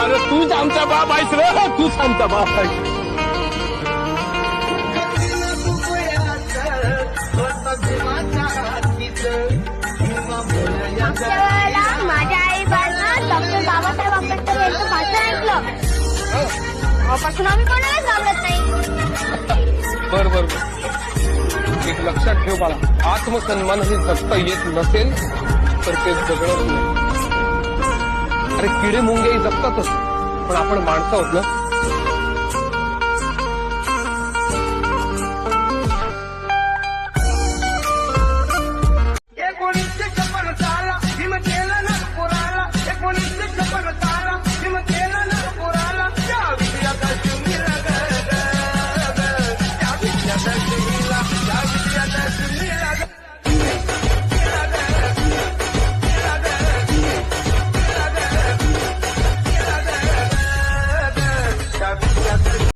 अरे तूच आमचा बाप आहेस रे, तूच आमचा बाप आहेस. मागच्या वेळेला माझ्या आई बाळानं डॉक्टर बाबासाहेब आंबेडकर यांचं भाषण ऐकलं. तेव्हापासून आम्ही कोणालाच घाबरत नाही. बर बर एक लक्षात ठेव बाळा, आत्मसन्मान हे जगता येत नसेल तर ते जगणं नाही. अरे किडे मुंग्याही जगतातच, पण आपण माणसं आहोत ना,